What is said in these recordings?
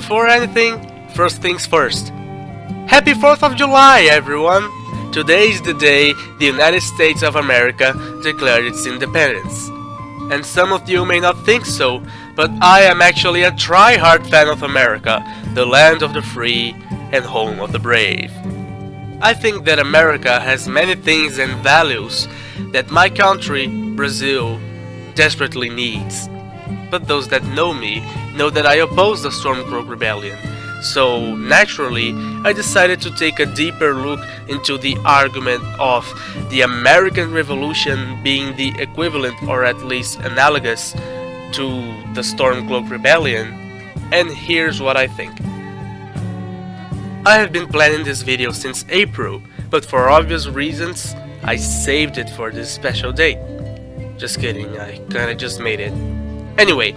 before anything, first things first. Happy 4th of July, everyone! Today is the day the United States of America declared its independence. And some of you may not think so, but I am actually a try-hard fan of America, the land of the free and home of the brave. I think that America has many things and values that my country, Brazil, desperately needs. But those that know me know that I oppose the Stormcloak rebellion, so naturally I decided to take a deeper look into the argument of the American Revolution being the equivalent or at least analogous to the Stormcloak rebellion, and here's what I think. I have been planning this video since April, but for obvious reasons I saved it for this special date. Just kidding, I kinda just made it. Anyway,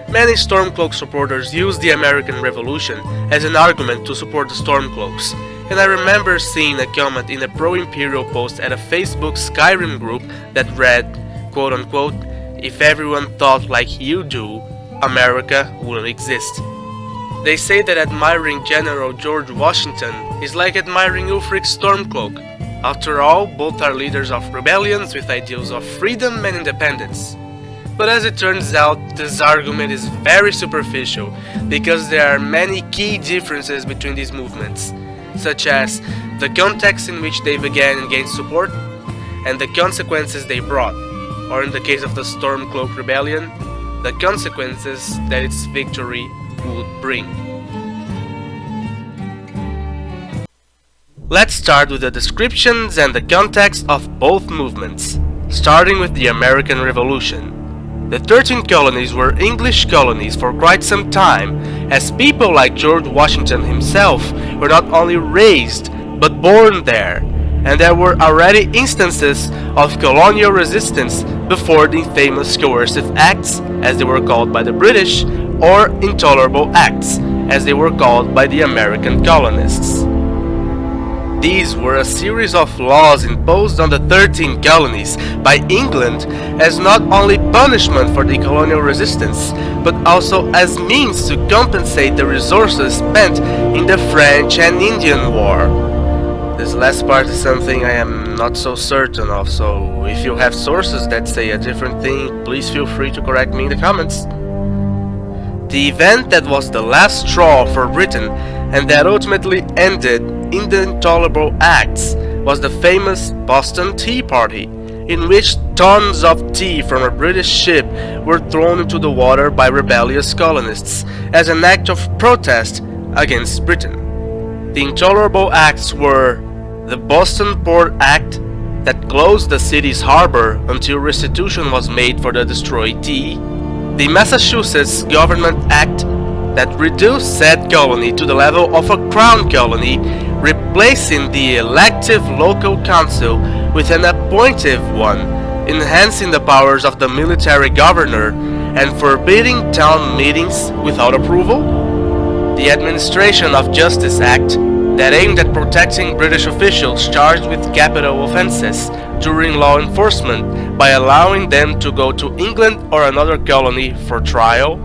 many Stormcloak supporters use the American Revolution as an argument to support the Stormcloaks, and I remember seeing a comment in a pro-Imperial post at a Facebook Skyrim group that read, quote unquote, "If everyone thought like you do, America wouldn't exist." They say that admiring General George Washington is like admiring Ulfric Stormcloak. After all, both are leaders of rebellions with ideals of freedom and independence. But as it turns out, this argument is very superficial because there are many key differences between these movements, such as the context in which they began and gained support, and the consequences they brought, or in the case of the Stormcloak rebellion, the consequences that its victory would bring. Let's start with the descriptions and the context of both movements, starting with the American Revolution. The 13 colonies were English colonies for quite some time, as people like George Washington himself were not only raised but born there, and there were already instances of colonial resistance before the famous coercive acts, as they were called by the British, or intolerable acts, as they were called by the American colonists. These were a series of laws imposed on the 13 colonies by England as not only punishment for the colonial resistance, but also as means to compensate the resources spent in the French and Indian War. This last part is something I am not so certain of, so if you have sources that say a different thing, please feel free to correct me in the comments. The event that was the last straw for Britain and that ultimately ended in the intolerable acts was the famous Boston Tea Party, in which tons of tea from a British ship were thrown into the water by rebellious colonists as an act of protest against Britain. The intolerable acts were the Boston Port Act that closed the city's harbor until restitution was made for the destroyed tea, the Massachusetts Government Act that reduced said colony to the level of a crown colony, replacing the elective local council with an appointive one, enhancing the powers of the military governor and forbidding town meetings without approval, the Administration of Justice Act that aimed at protecting British officials charged with capital offences during law enforcement by allowing them to go to England or another colony for trial,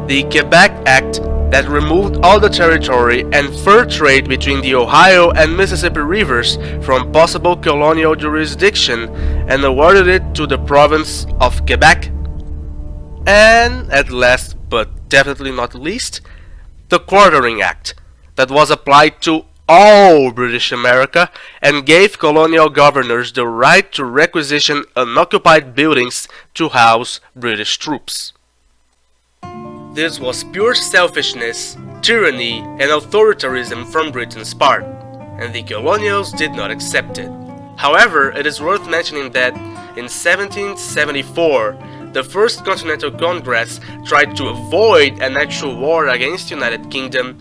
the Quebec Act that removed all the territory and fur trade between the Ohio and Mississippi rivers from possible colonial jurisdiction and awarded it to the province of Quebec, and at last but definitely not least, the Quartering Act that was applied to all British America and gave colonial governors the right to requisition unoccupied buildings to house British troops. This was pure selfishness, tyranny, and authoritarianism from Britain's part, and the colonials did not accept it. However, it is worth mentioning that in 1774, the First Continental Congress tried to avoid an actual war against the United Kingdom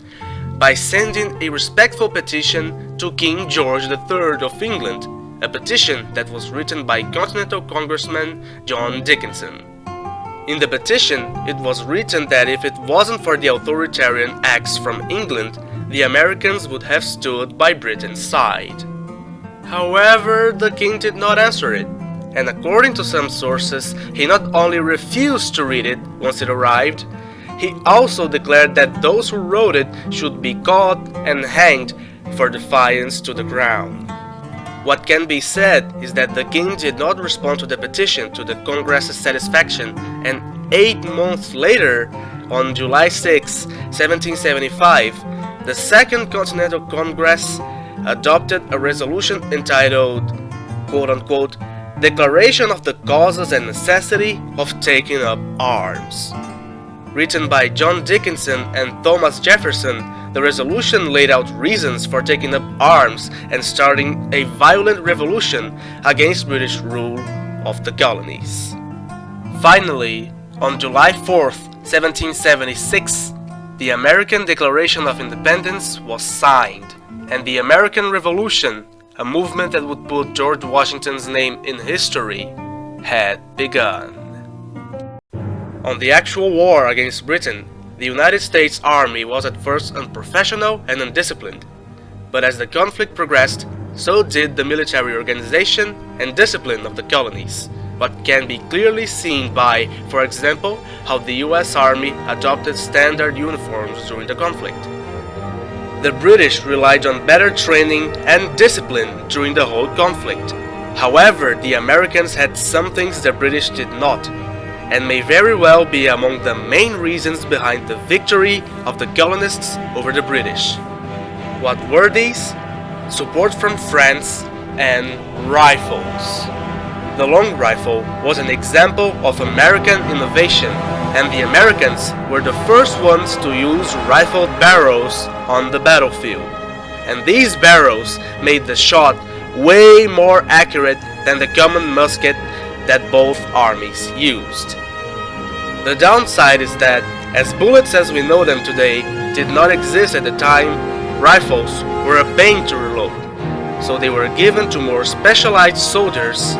by sending a respectful petition to King George III of England, a petition that was written by Continental Congressman John Dickinson. In the petition, it was written that if it wasn't for the authoritarian acts from England, the Americans would have stood by Britain's side. However, the king did not answer it, and according to some sources, he not only refused to read it once it arrived, he also declared that those who wrote it should be caught and hanged for defiance to the crown. What can be said is that the king did not respond to the petition to the Congress's satisfaction, and 8 months later, on July 6, 1775, the Second Continental Congress adopted a resolution entitled, quote-unquote, Declaration of the Causes and Necessity of Taking Up Arms. Written by John Dickinson and Thomas Jefferson, the resolution laid out reasons for taking up arms and starting a violent revolution against British rule of the colonies. Finally, on July 4, 1776, the American Declaration of Independence was signed, and the American Revolution, a movement that would put George Washington's name in history, had begun. On the actual war against Britain, the United States Army was at first unprofessional and undisciplined, but as the conflict progressed, so did the military organization and discipline of the colonies, what can be clearly seen by, for example, how the US Army adopted standard uniforms during the conflict. The British relied on better training and discipline during the whole conflict. However, the Americans had some things the British did not, and may very well be among the main reasons behind the victory of the colonists over the British. What were these? Support from France and rifles. The long rifle was an example of American innovation, and the Americans were the first ones to use rifled barrels on the battlefield. And these barrels made the shot way more accurate than the common musket that both armies used. The downside is that, as bullets as we know them today did not exist at the time, rifles were a pain to reload, so they were given to more specialized soldiers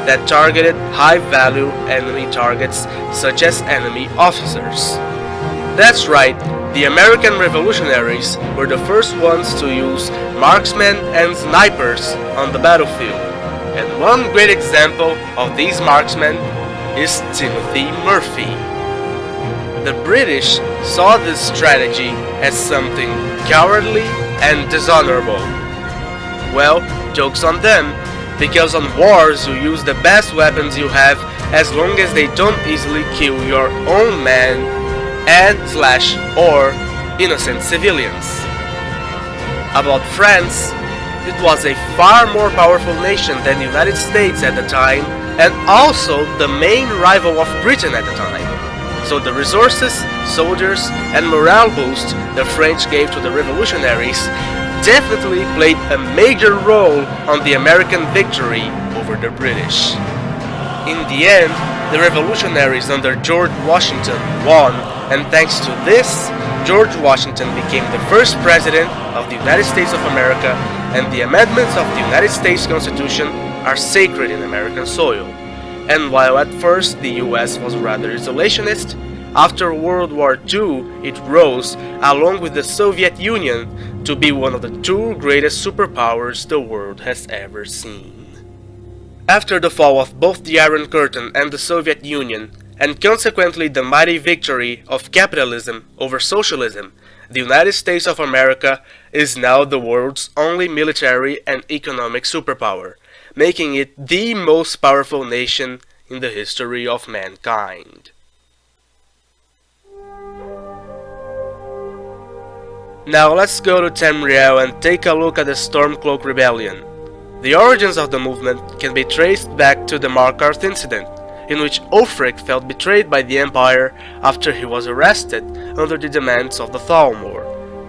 that targeted high-value enemy targets such as enemy officers. That's right, the American revolutionaries were the first ones to use marksmen and snipers on the battlefield. And one great example of these marksmen is Timothy Murphy. The British saw this strategy as something cowardly and dishonorable. Well, joke's on them, because on wars you use the best weapons you have as long as they don't easily kill your own men and/or innocent civilians. About France, it was a far more powerful nation than the United States at the time, and also the main rival of Britain at the time. So the resources, soldiers, and morale boost the French gave to the revolutionaries definitely played a major role on the American victory over the British. In the end, the revolutionaries under George Washington won, and thanks to this, George Washington became the first president of the United States of America, and the amendments of the United States Constitution are sacred in American soil. And while at first the US was rather isolationist, after World War II it rose, along with the Soviet Union, to be one of the two greatest superpowers the world has ever seen. After the fall of both the Iron Curtain and the Soviet Union, and consequently the mighty victory of capitalism over socialism, the United States of America is now the world's only military and economic superpower, making it the most powerful nation in the history of mankind. Now let's go to Tamriel and take a look at the Stormcloak Rebellion. The origins of the movement can be traced back to the Markarth incident, in which Ulfric felt betrayed by the Empire after he was arrested under the demands of the Thalmor,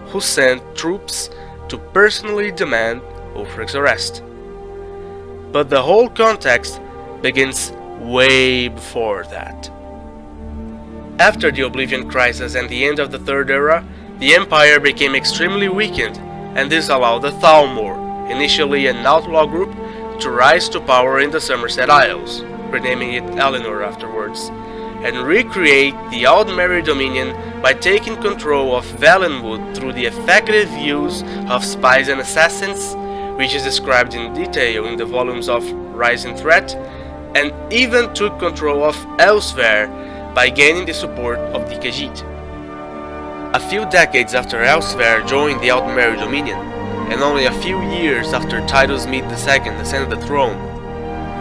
who sent troops to personally demand Ulfric's arrest. But the whole context begins way before that. After the Oblivion Crisis and the end of the Third Era, the Empire became extremely weakened, and this allowed the Thalmor, initially an outlaw group, to rise to power in the Somerset Isles, renaming it Eleanor afterwards, and recreate the Aldmeri Dominion by taking control of Valenwood through the effective use of spies and assassins, which is described in detail in the volumes of Rising Threat, and even took control of Elsewhere by gaining the support of the Khajiit. A few decades after Elsewhere joined the Altmeri Dominion, and only a few years after Titus Mede II ascended the throne,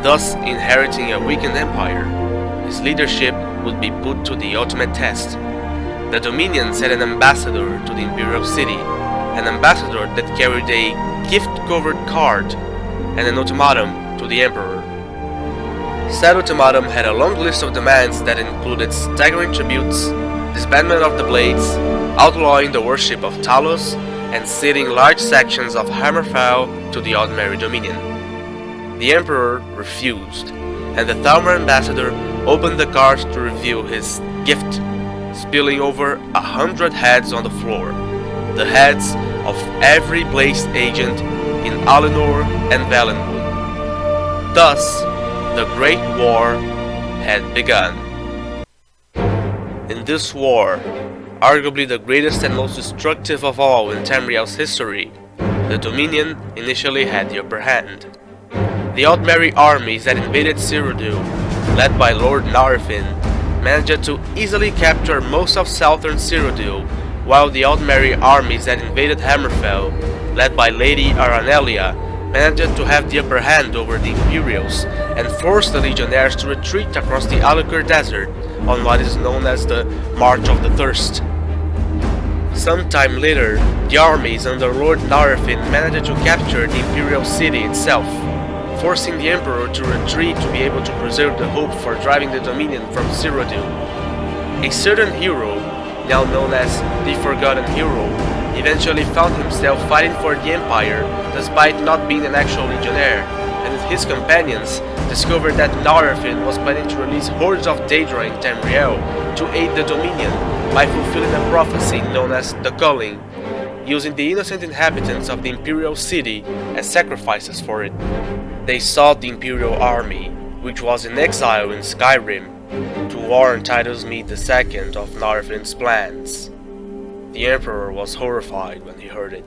thus inheriting a weakened empire, his leadership would be put to the ultimate test. The Dominion sent an ambassador to the Imperial City, an ambassador that carried a gift-covered card and an ultimatum to the Emperor. Said ultimatum had a long list of demands that included staggering tributes, disbandment of the Blades, outlawing the worship of Talos, and ceding large sections of Hammerfell to the Altmeri Dominion. The Emperor refused, and the Thalmor ambassador opened the card to reveal his gift, spilling over 100 heads on the floor, the heads of every Blades agent in Alinor and Valenwood. Thus, the Great War had begun. In this war, arguably the greatest and most destructive of all in Tamriel's history, the Dominion initially had the upper hand. The Altmeri armies that invaded Cyrodiil, led by Lord Narfin, managed to easily capture most of southern Cyrodiil, while the Altmeri armies that invaded Hammerfell, led by Lady Aranelia, managed to have the upper hand over the Imperials and forced the Legionnaires to retreat across the Alucur Desert on what is known as the March of the Thirst. Sometime later, the armies under Lord Narfin managed to capture the Imperial City itself, forcing the Emperor to retreat to be able to preserve the hope for driving the Dominion from Cyrodiil. A certain hero, now known as the Forgotten Hero, eventually found himself fighting for the Empire despite not being an actual legionnaire, and with his companions discovered that Narfin was planning to release hordes of Daedra in Tamriel to aid the Dominion by fulfilling a prophecy known as the Culling, using the innocent inhabitants of the Imperial City as sacrifices for it. They sought the Imperial Army, which was in exile in Skyrim, to warn Titus Mede II of Narfin's plans. The Emperor was horrified when he heard it.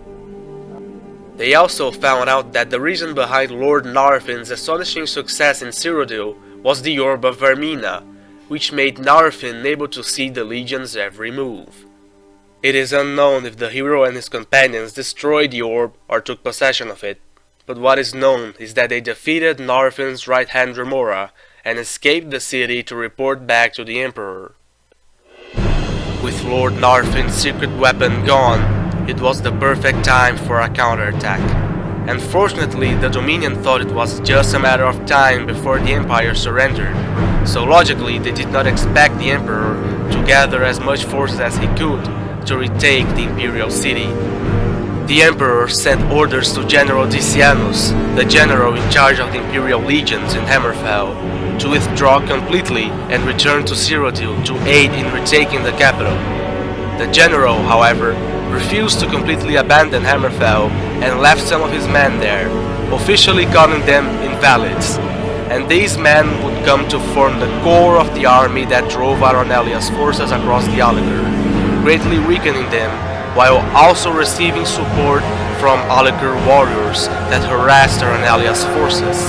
They also found out that the reason behind Lord Narfin's astonishing success in Cyrodiil was the Orb of Vermina, which made Narfin able to see the Legion's every move. It is unknown if the hero and his companions destroyed the orb or took possession of it, but what is known is that they defeated Narfin's right-hand Remora and escaped the city to report back to the Emperor. With Lord Narfin's secret weapon gone, it was the perfect time for a counterattack. And fortunately, the Dominion thought it was just a matter of time before the Empire surrendered, so logically they did not expect the Emperor to gather as much forces as he could to retake the Imperial City. The Emperor sent orders to General Decianus, the general in charge of the Imperial Legions in Hammerfell, to withdraw completely and return to Cyrodiil to aid in retaking the capital. The general, however, refused to completely abandon Hammerfell and left some of his men there, officially calling them invalids, and these men would come to form the core of the army that drove Aranelia's forces across the Alucur, greatly weakening them while also receiving support from Alucur warriors that harassed Aranelia's forces,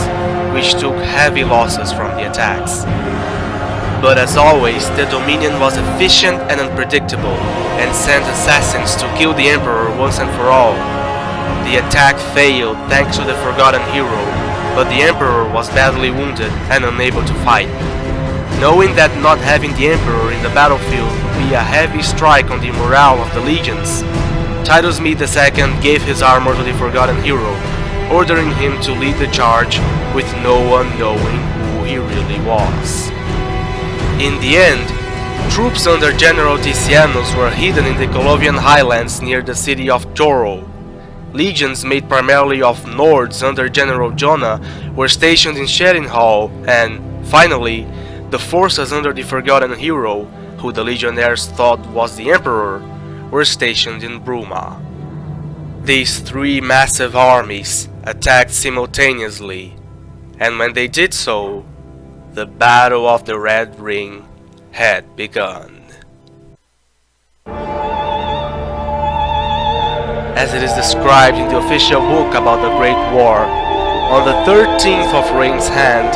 which took heavy losses from the attacks. But as always, the Dominion was efficient and unpredictable, and sent assassins to kill the Emperor once and for all. The attack failed thanks to the Forgotten Hero, but the Emperor was badly wounded and unable to fight. Knowing that not having the Emperor in the battlefield would be a heavy strike on the morale of the legions, Titus Mede II gave his armor to the Forgotten Hero, ordering him to lead the charge with no one knowing who he really was. In the end, troops under General Decianus were hidden in the Colovian highlands near the city of Toro. Legions made primarily of Nords under General Jonah were stationed in Sherin-Hall, and, finally, the forces under the Forgotten Hero, who the Legionnaires thought was the Emperor, were stationed in Bruma. These three massive armies attacked simultaneously, and when they did so, the Battle of the Red Ring had begun. As it is described in the official book about the Great War, on the 13th of Rain's Hand,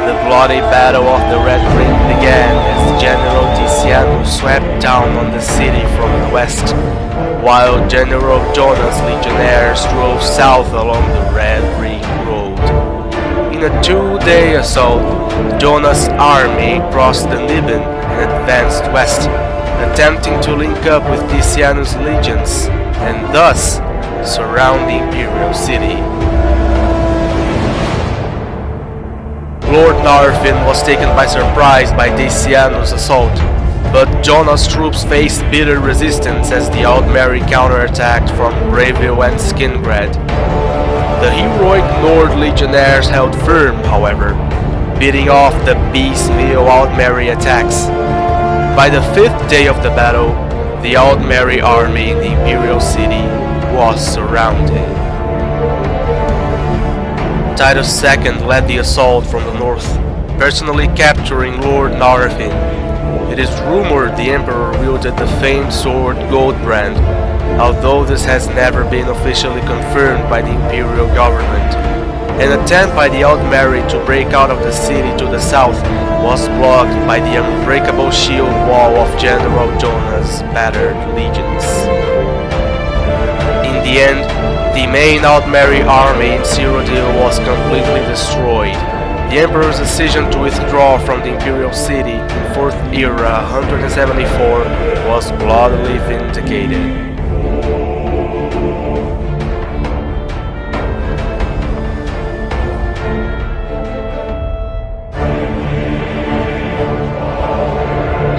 the bloody Battle of the Red Ring began as General Decianus Decianus swept down on the city from the west, while General Jonas' legionnaires drove south along the Red Ring Road. In a 2-day assault, Jonas' army crossed the Niben and advanced west, attempting to link up with Decianus' legions and thus surround the imperial city. Lord Narfin was taken by surprise by Decianus' assault, but Jonas' troops faced bitter resistance as the Aldmeri counterattacked from Bravil and Skingrad. The heroic Nord legionnaires held firm, however, beating off the piecemeal Aldmeri attacks. By the 5th day of the battle, the Aldmeri army in the imperial city was surrounded. Titus II led the assault from the north, personally capturing Lord Narfin. It is rumored the Emperor wielded the famed sword Goldbrand, although this has never been officially confirmed by the imperial government. An attempt by the Aldmeri to break out of the city to the south was blocked by the unbreakable shield wall of General Jonas' battered legions. In the end, the main Aldmeri army in Cyrodiil was completely destroyed. The Emperor's decision to withdraw from the imperial city in 4th Era 174 was bloodily vindicated.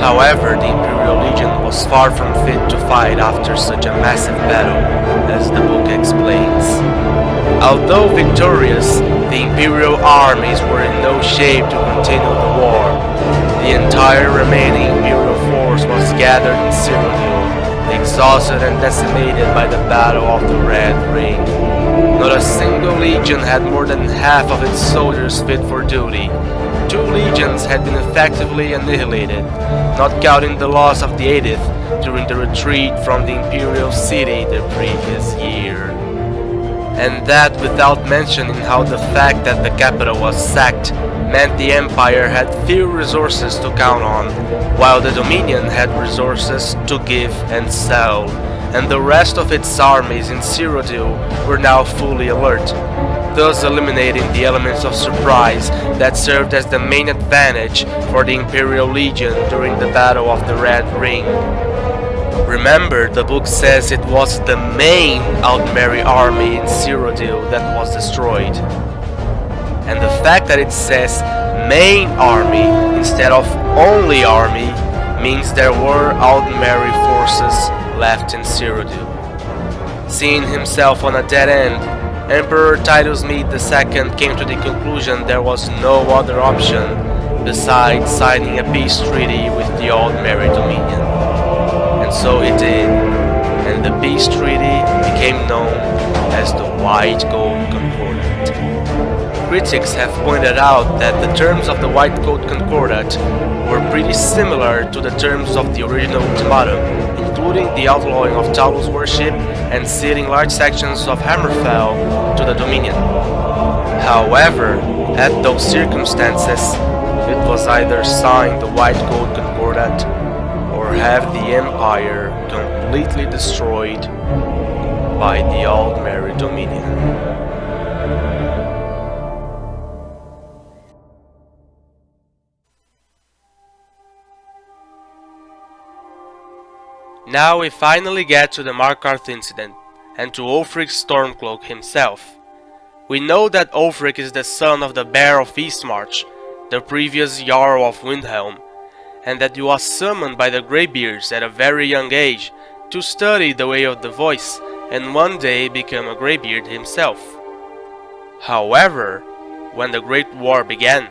However, the Imperial Legion was far from fit to fight after such a massive battle, as the book explains. Although victorious, the Imperial armies were in no shape to continue the war. The entire remaining Imperial force was gathered in Cyrodiil, exhausted and decimated by the Battle of the Red Ring. Not a single legion had more than half of its soldiers fit for duty. 2 legions had been effectively annihilated, not counting the loss of the 80th during the retreat from the imperial city the previous year. And that without mentioning how the fact that the capital was sacked meant the Empire had few resources to count on, while the Dominion had resources to give and sell, and the rest of its armies in Cyrodiil were now fully alert, thus eliminating the elements of surprise that served as the main advantage for the Imperial Legion during the Battle of the Red Ring. Remember, the book says it was the main Aldmeri army in Cyrodiil that was destroyed. And the fact that it says main army instead of only army means there were Aldmeri forces left in Cyrodiil. Seeing himself on a dead end, Emperor Titus II came to the conclusion there was no other option besides signing a peace treaty with the Aldmeri Dominion. And so he did, and the peace treaty became known as the White Gold Concordat. Critics have pointed out that the terms of the White Gold Concordat were pretty similar to the terms of the original ultimatum, including the outlawing of Taurus worship and ceding large sections of Hammerfell to the Dominion. However, at those circumstances, it was either sign the White Gold Concordat or have the Empire completely destroyed by the Aldmeri Dominion. Now we finally get to the Markarth incident, and to Ulfric's Stormcloak himself. We know that Ulfric is the son of the Bear of Eastmarch, the previous Jarl of Windhelm, and that he was summoned by the Greybeards at a very young age to study the way of the voice and one day become a Greybeard himself. However, when the Great War began,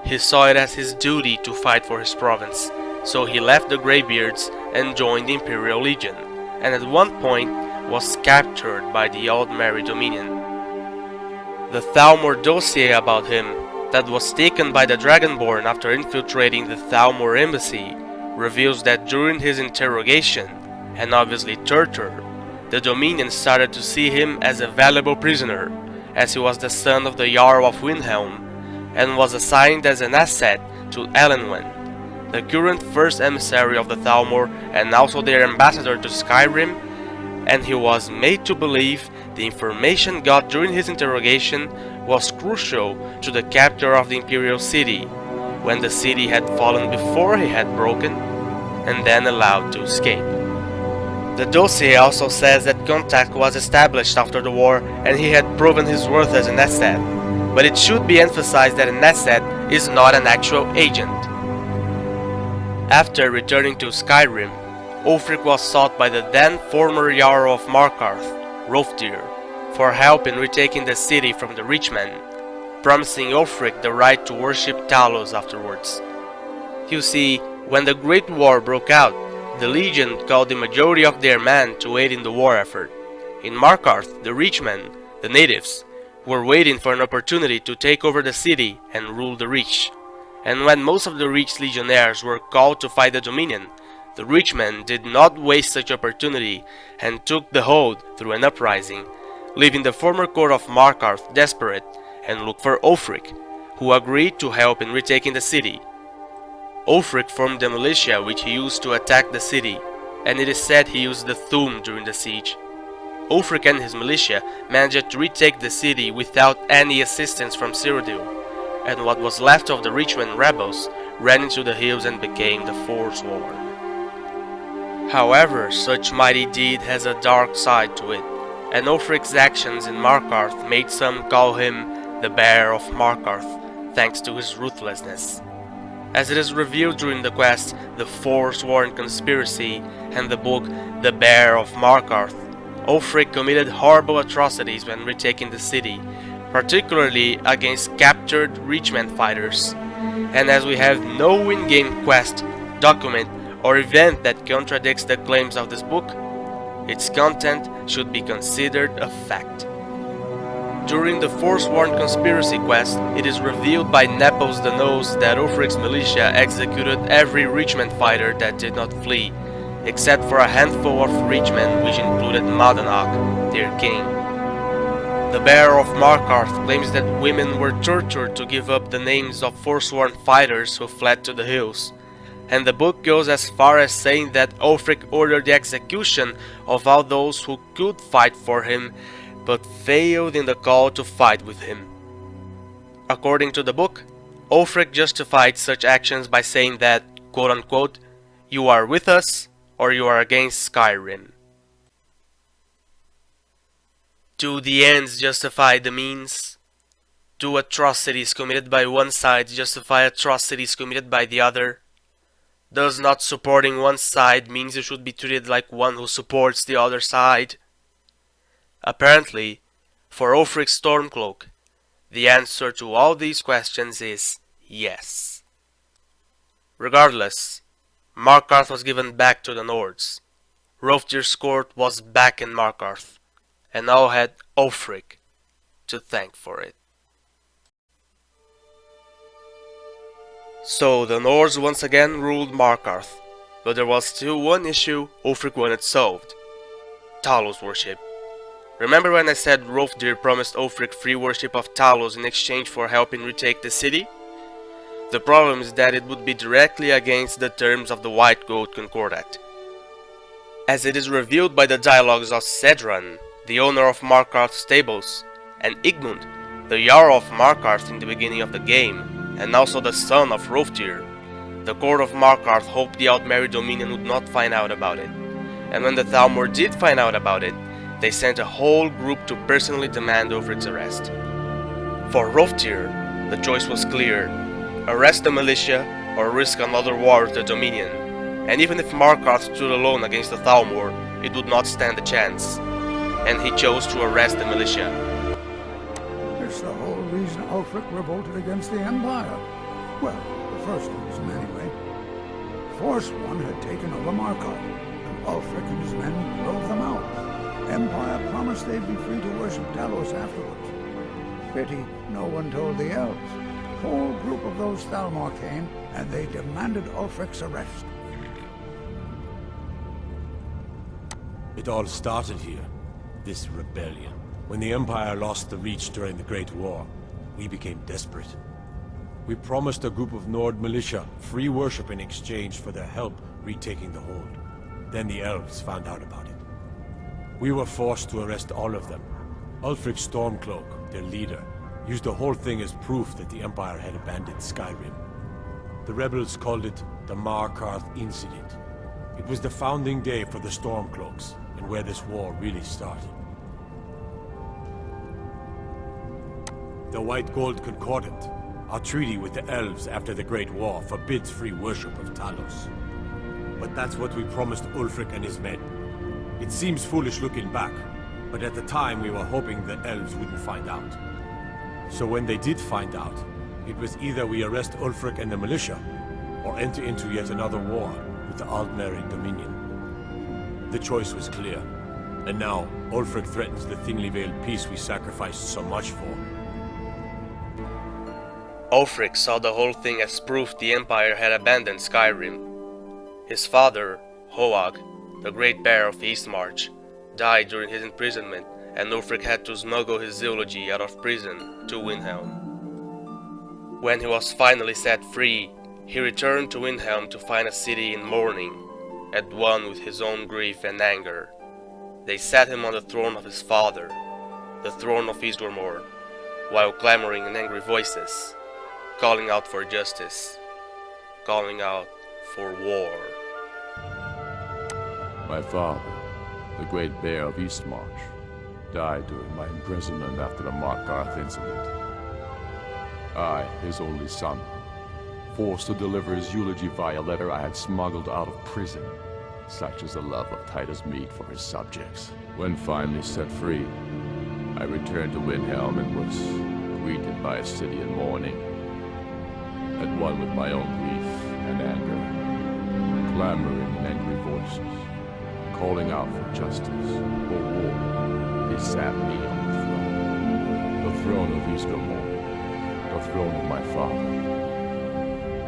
he saw it as his duty to fight for his province, so he left the Greybeards and joined the Imperial Legion, and at one point was captured by the Aldmeri Dominion. The Thalmor dossier about him, that was taken by the Dragonborn after infiltrating the Thalmor embassy, reveals that during his interrogation, and obviously torture, the Dominion started to see him as a valuable prisoner, as he was the son of the Jarl of Windhelm, and was assigned as an asset to Elenwen. the current first emissary of the Thalmor and also their ambassador to Skyrim, and he was made to believe the information got during his interrogation was crucial to the capture of the Imperial City, when the city had fallen before he had broken, and then allowed to escape. The dossier also says that contact was established after the war and he had proven his worth as an asset, but it should be emphasized that an asset is not an actual agent. After returning to Skyrim, Ulfric was sought by the then former Jarl of Markarth, Hrolfdir, for help in retaking the city from the rich men, promising Ulfric the right to worship Talos afterwards. You see, when the Great War broke out, the Legion called the majority of their men to aid in the war effort. In Markarth, the rich men, the natives, were waiting for an opportunity to take over the city and rule the rich. And when most of the rich legionnaires were called to fight the Dominion, the rich men did not waste such opportunity and took the hold through an uprising, leaving the former court of Markarth desperate and looked for Ulfric, who agreed to help in retaking the city. Ulfric formed the militia which he used to attack the city, and it is said he used the Thu'um during the siege. Ulfric and his militia managed to retake the city without any assistance from Cyrodiil, and what was left of the Richmond rebels ran into the hills and became the Forsworn. However, such mighty deed has a dark side to it, and Ulfric's actions in Markarth made some call him the Bear of Markarth, thanks to his ruthlessness. As it is revealed during the quest The Forsworn Conspiracy and the book The Bear of Markarth, Ulfric committed horrible atrocities when retaking the city, particularly against captured Richman fighters. And as we have no in-game quest, document, or event that contradicts the claims of this book, its content should be considered a fact. During the Forsworn Conspiracy quest, it is revealed by Nepos the Nose that Ulfric's militia executed every Richman fighter that did not flee, except for a handful of Richmen which included Madanach, their king. The Bear of Markarth claims that women were tortured to give up the names of Forsworn fighters who fled to the hills, and the book goes as far as saying that Ulfric ordered the execution of all those who could fight for him, but failed in the call to fight with him. According to the book, Ulfric justified such actions by saying that, quote-unquote, "You are with us, or you are against Skyrim." Do the ends justify the means? Do atrocities committed by one side justify atrocities committed by the other? Does not supporting one side means you should be treated like one who supports the other side? Apparently, for Ulfric Stormcloak, the answer to all these questions is yes. Regardless, Markarth was given back to the Nords. Hrolfdir's court was back in Markarth, and all had Ulfric to thank for it. So the Nords once again ruled Markarth, but there was still one issue Ulfric wanted solved: Talos worship. Remember when I said Hrolfdir promised Ulfric free worship of Talos in exchange for helping retake the city? The problem is that it would be directly against the terms of the White Goat Concordat. As it is revealed by the dialogues of Cedran, the owner of Markarth's stables, and Igmund, the Jarl of Markarth in the beginning of the game, and also the son of Hrolfdir, the court of Markarth hoped the Outmarried Dominion would not find out about it. And when the Thalmor did find out about it, they sent a whole group to personally demand Ulfric's arrest. For Hrolfdir, the choice was clear: arrest the militia or risk another war with the Dominion, and even if Markarth stood alone against the Thalmor, it would not stand a chance. And he chose to arrest the militia. It's the whole reason Ulfric revolted against the Empire. Well, the first reason anyway. Forsworn had taken over Markarth, and Ulfric and his men drove them out. Empire promised they'd be free to worship Talos afterwards. Pity no one told the elves. A whole group of those Thalmor came, and they demanded Ulfric's arrest. It all started here, this rebellion. When the Empire lost the Reach during the Great War, we became desperate. We promised a group of Nord militia free worship in exchange for their help retaking the hold. Then the elves found out about it. We were forced to arrest all of them. Ulfric Stormcloak, their leader, used the whole thing as proof that the Empire had abandoned Skyrim. The rebels called it the Markarth Incident. It was the founding day for the Stormcloaks, and where this war really started. The White Gold Concordant, our treaty with the elves after the Great War, forbids free worship of Talos. But that's what we promised Ulfric and his men. It seems foolish looking back, but at the time we were hoping the elves wouldn't find out. So when they did find out, it was either we arrest Ulfric and the militia, or enter into yet another war with the Aldmeri Dominion. The choice was clear, and now Ulfric threatens the thinly veiled peace we sacrificed so much for. Ulfric saw the whole thing as proof the Empire had abandoned Skyrim. His father, Hoag, the Great Bear of Eastmarch, died during his imprisonment, and Ulfric had to smuggle his eulogy out of prison to Windhelm. When he was finally set free, he returned to Windhelm to find a city in mourning, at one with his own grief and anger. They sat him on the throne of his father, the throne of Isgormor, while clamoring in angry voices, calling out for justice, calling out for war. My father, the Great Bear of Eastmarch, died during my imprisonment after the Markarth incident. I, his only son, forced to deliver his eulogy via letter I had smuggled out of prison. Such is the love of Titus meat for his subjects. When finally set free, I returned to Windhelm and was greeted by a city in mourning, at one with my own grief and anger, clamoring in angry voices, calling out for justice, for war. They sat me on the throne of Isgormor, the throne of my father.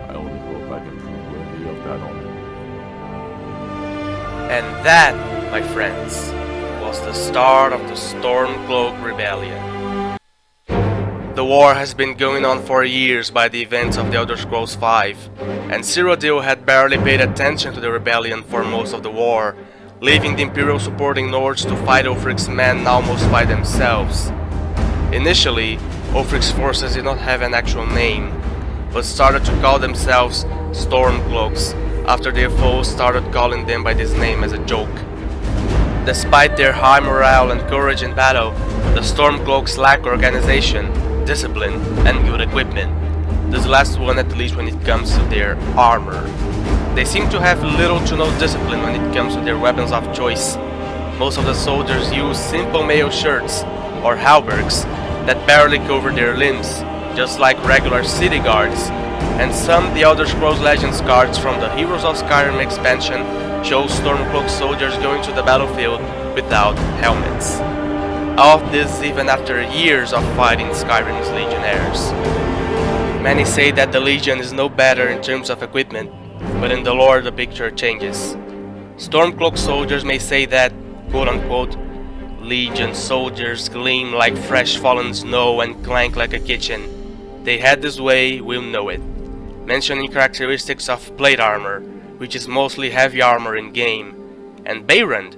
I only hope I can prove worthy of that honor. And that, my friends, was the start of the Stormcloak Rebellion. The war has been going on for years by the events of the Elder Scrolls V, and Cyrodiil had barely paid attention to the rebellion for most of the war, leaving the Imperial supporting Nords to fight Ulfric's men almost by themselves. Initially, Ulfric's forces did not have an actual name, but started to call themselves Stormcloaks after their foes started calling them by this name as a joke. Despite their high morale and courage in battle, the Stormcloaks lack organization, discipline, and good equipment. This last one at least when it comes to their armor. They seem to have little to no discipline when it comes to their weapons of choice. Most of the soldiers use simple mail shirts or halberds that barely cover their limbs, just like regular city guards, and some the Elder Scrolls Legends cards from the Heroes of Skyrim expansion show Stormcloak soldiers going to the battlefield without helmets. All of this even after years of fighting Skyrim's legionnaires. Many say that the Legion is no better in terms of equipment, but in the lore the picture changes. Stormcloak soldiers may say that, quote-unquote, Legion soldiers gleam like fresh fallen snow and clank like a kitchen. They head this way, we'll know it. Mentioning characteristics of plate armor, which is mostly heavy armor in game, and Beyrand,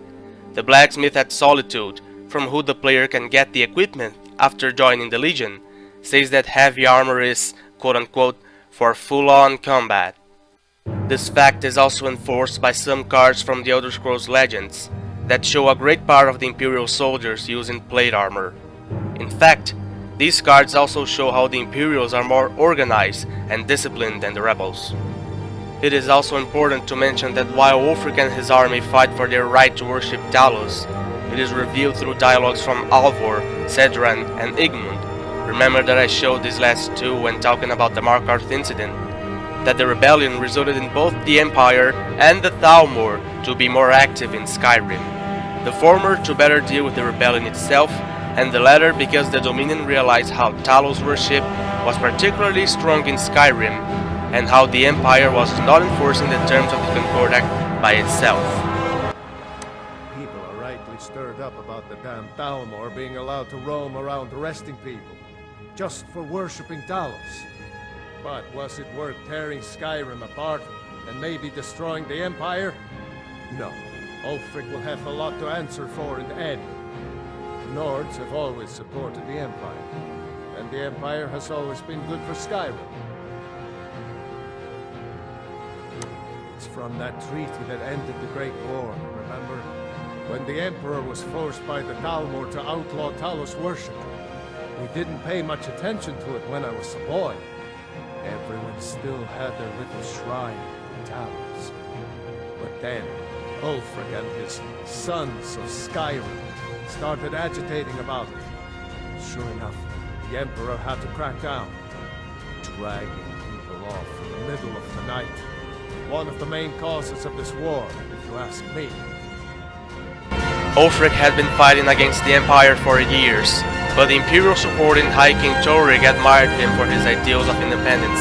the blacksmith at Solitude, from who the player can get the equipment after joining the Legion, says that heavy armor is, quote-unquote, for full-on combat. This fact is also enforced by some cards from the Elder Scrolls Legends that show a great part of the Imperial soldiers using plate armor. In fact, these cards also show how the Imperials are more organized and disciplined than the rebels. It is also important to mention that while Ulfric and his army fight for their right to worship Talos, it is revealed through dialogues from Alvor, Cedran, and Igmund. Remember that I showed these last two when talking about the Markarth incident, that the rebellion resulted in both the Empire and the Thalmor to be more active in Skyrim. The former to better deal with the rebellion itself, and the latter because the Dominion realized how Talos worship was particularly strong in Skyrim, and how the Empire was not enforcing the terms of the Concordat by itself. People are rightly stirred up about the damn Thalmor being allowed to roam around arresting people, just for worshipping Talos. But was it worth tearing Skyrim apart and maybe destroying the Empire? No. Ulfric will have a lot to answer for in the end. The Nords have always supported the Empire, and the Empire has always been good for Skyrim. It's from that treaty that ended the Great War, remember? When the Emperor was forced by the Thalmor to outlaw Talos worship. We didn't pay much attention to it when I was a boy. Everyone still had their little shrine in Talos. But then, Ulfric and his Sons of Skyrim started agitating about it. Sure enough, the Emperor had to crack down, dragging people off in the middle of the night. One of the main causes of this war, if you ask me. Ulfric had been fighting against the Empire for years, but the Imperial support in High King Torig admired him for his ideals of independence.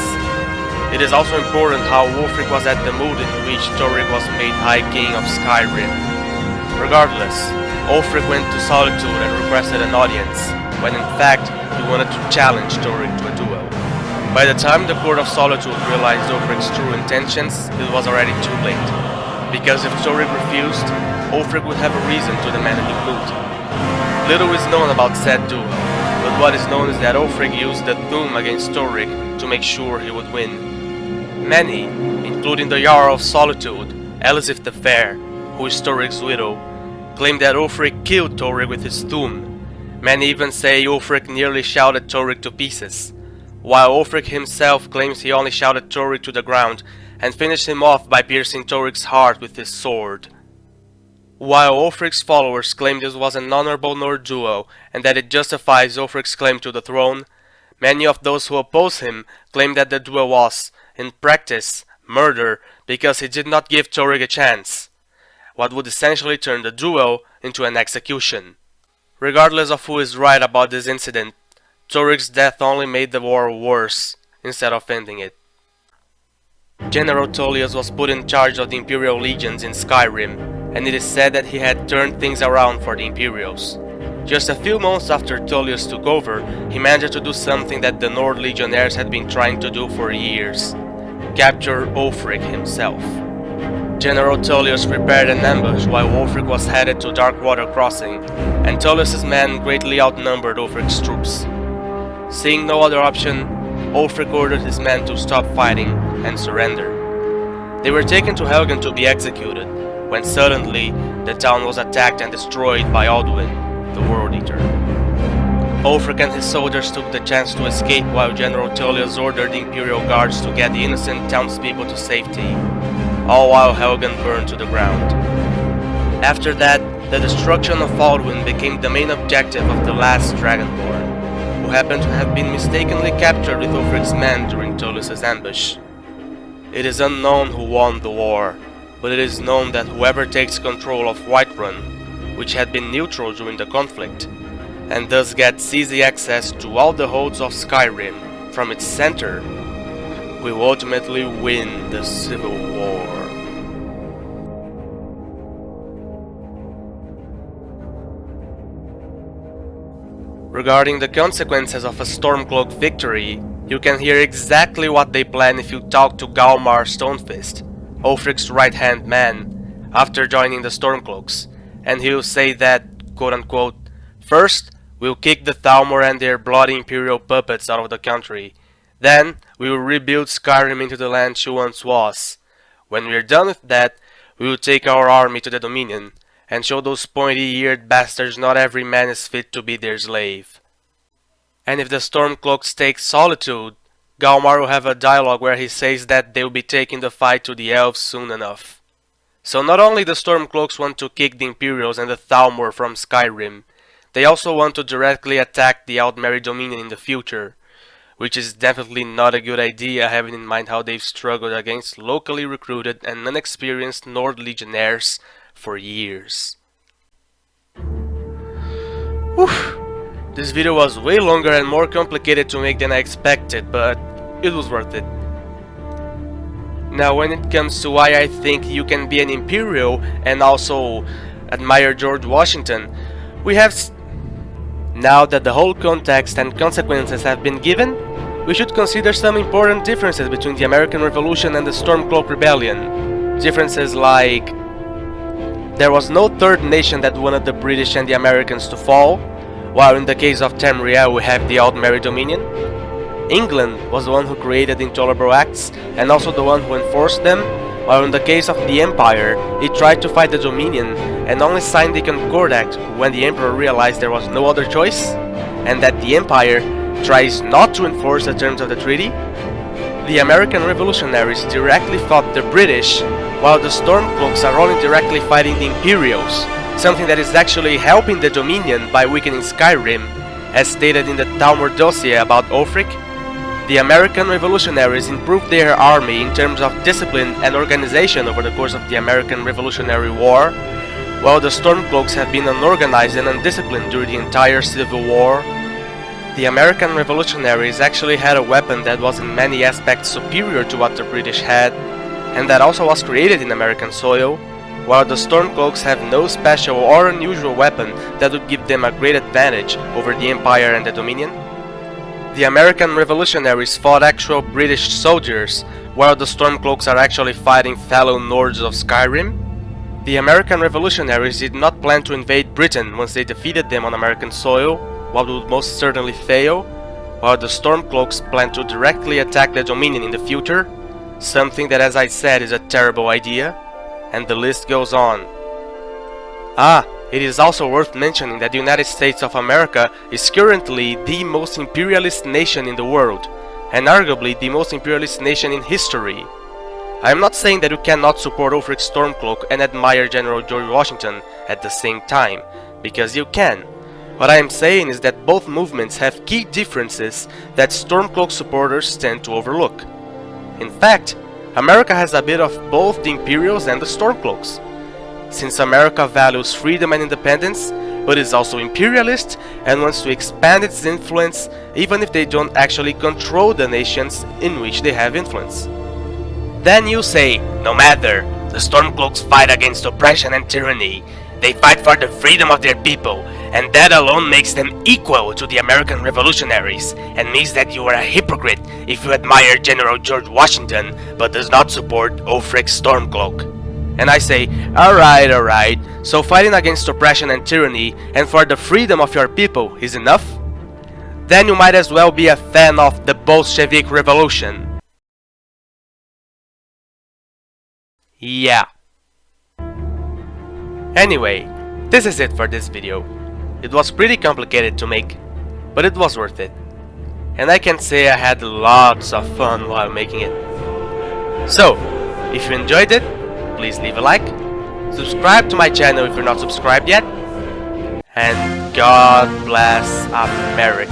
It is also important how Ulfric was at the mood in which Torig was made High King of Skyrim. Regardless, Ulfric went to Solitude and requested an audience, when in fact he wanted to challenge Torig to a duel. By the time the Court of Solitude realized Ulfric's true intentions, it was already too late. Because if Torig refused, Ulfric would have a reason to demand a new loot. Little is known about said duel, but what is known is that Ulfric used the Doom against Torig to make sure he would win. Many, including the Jarl of Solitude, Elisif the Fair, who is Torig's widow, claim that Ulfric killed Torig with his Doom. Many even say Ulfric nearly shouted Torig to pieces, while Ulfric himself claims he only shouted Torig to the ground and finished him off by piercing Torig's heart with his sword. While Ulfric's followers claim this was an honorable Nord duel and that it justifies Ulfric's claim to the throne, many of those who oppose him claim that the duel was, in practice, murder because he did not give Torig a chance, what would essentially turn the duel into an execution. Regardless of who is right about this incident, Torig's death only made the war worse, instead of ending it. General Tullius was put in charge of the Imperial legions in Skyrim, and it is said that he had turned things around for the Imperials. Just a few months after Tullius took over, he managed to do something that the Nord legionnaires had been trying to do for years: capture Ulfric himself. General Tullius prepared an ambush while Ulfric was headed to Darkwater Crossing, and Tullius's men greatly outnumbered Ulfric's troops. Seeing no other option, Ulfric ordered his men to stop fighting and surrender. They were taken to Helgen to be executed, when suddenly the town was attacked and destroyed by Alduin, the World Eater. Ulfric and his soldiers took the chance to escape while General Tullius ordered the Imperial Guards to get the innocent townspeople to safety, all while Helgen burned to the ground. After that, the destruction of Alduin became the main objective of the last Dragonborn, who happened to have been mistakenly captured with Ulfric's men during Tullius's ambush. It is unknown who won the war, but it is known that whoever takes control of Whiterun, which had been neutral during the conflict, and thus gets easy access to all the holds of Skyrim from its center, will ultimately win the Civil War. Regarding the consequences of a Stormcloak victory, you can hear exactly what they plan if you talk to Galmar Stonefist, Ulfric's right-hand man, after joining the Stormcloaks, and he'll say that, quote-unquote, "First, we'll kick the Thalmor and their bloody Imperial puppets out of the country. Then, we will rebuild Skyrim into the land she once was. When we're done with that, we will take our army to the Dominion, and show those pointy-eared bastards not every man is fit to be their slave." And if the Stormcloaks take Solitude, Galmar will have a dialogue where he says that they will be taking the fight to the elves soon enough. So not only the Stormcloaks want to kick the Imperials and the Thalmor from Skyrim, they also want to directly attack the Aldmeri Dominion in the future, which is definitely not a good idea having in mind how they've struggled against locally recruited and unexperienced Nord legionnaires for years. Whew. This video was way longer and more complicated to make than I expected, but it was worth it. Now, when it comes to why I think you can be an Imperial and also admire George Washington, we have now that the whole context and consequences have been given, we should consider some important differences between the American Revolution and the Stormcloak Rebellion. Differences like there was no third nation that wanted the British and the Americans to fall, while in the case of Tamriel we have the Aldmeri Dominion. England was the one who created the Intolerable Acts and also the one who enforced them, while in the case of the Empire, it tried to fight the Dominion and only signed the Concord Act when the Emperor realized there was no other choice, and that the Empire tries not to enforce the terms of the treaty. The American revolutionaries directly fought the British, while the Stormcloaks are only directly fighting the Imperials, something that is actually helping the Dominion by weakening Skyrim, as stated in the Talmud dossier about Ulfric. The American revolutionaries improved their army in terms of discipline and organization over the course of the American Revolutionary War, while the Stormcloaks have been unorganized and undisciplined during the entire Civil War. The American revolutionaries actually had a weapon that was in many aspects superior to what the British had, and that also was created in American soil, while the Stormcloaks have no special or unusual weapon that would give them a great advantage over the Empire and the Dominion. The American revolutionaries fought actual British soldiers, while the Stormcloaks are actually fighting fellow Nords of Skyrim. The American revolutionaries did not plan to invade Britain once they defeated them on American soil, what would most certainly fail, while the Stormcloaks plan to directly attack the Dominion in the future, something that, as I said, is a terrible idea, and the list goes on. It is also worth mentioning that the United States of America is currently the most imperialist nation in the world, and arguably the most imperialist nation in history. I am not saying that you cannot support Ulfric Stormcloak and admire General George Washington at the same time, because you can. What I am saying is that both movements have key differences that Stormcloak supporters tend to overlook. In fact, America has a bit of both the Imperials and the Stormcloaks. Since America values freedom and independence, but is also imperialist and wants to expand its influence even if they don't actually control the nations in which they have influence. Then you say, no matter, the Stormcloaks fight against oppression and tyranny. They fight for the freedom of their people, and that alone makes them equal to the American revolutionaries, and means that you are a hypocrite if you admire General George Washington but does not support Ulfric Stormcloak. And I say, alright, so fighting against oppression and tyranny and for the freedom of your people is enough? Then you might as well be a fan of the Bolshevik Revolution. Yeah. Anyway, this is it for this video. It was pretty complicated to make, but it was worth it. And I can say I had lots of fun while making it. So, if you enjoyed it, please leave a like, subscribe to my channel if you're not subscribed yet, and God bless America.